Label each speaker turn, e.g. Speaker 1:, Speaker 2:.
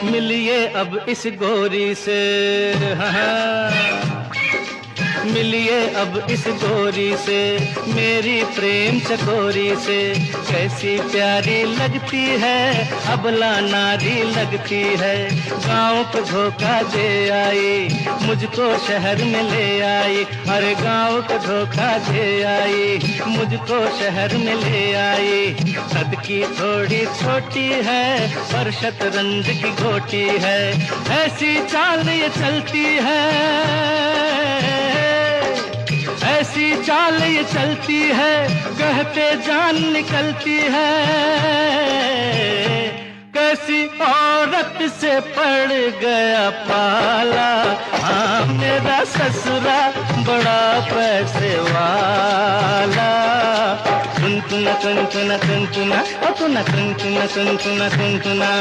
Speaker 1: मिलिए अब इस गोरी से, हाँ मिलिए अब इस गोरी से, मेरी प्रेम चकोरी से। कैसी प्यारी लगती है, अबला नारी लगती है। गाँव को धोखा दे आई, मुझको शहर में ले आई। अरे गाँव को धोखा दे आई, मुझको शहर में ले आई। कद की थोड़ी छोटी है, पर शतरंज की गोटी है। ऐसी चाल ये चलती है, ऐसी चाल ये चलती है, कहते जान निकलती है। कैसी औरत से पड़ गया पाला, हाँ मेरा ससुरा बड़ा पैसे वाला। टुनटुना टुनटुना टुनटुना टुनटुना टुनटुना टुनटुना टुनटुना।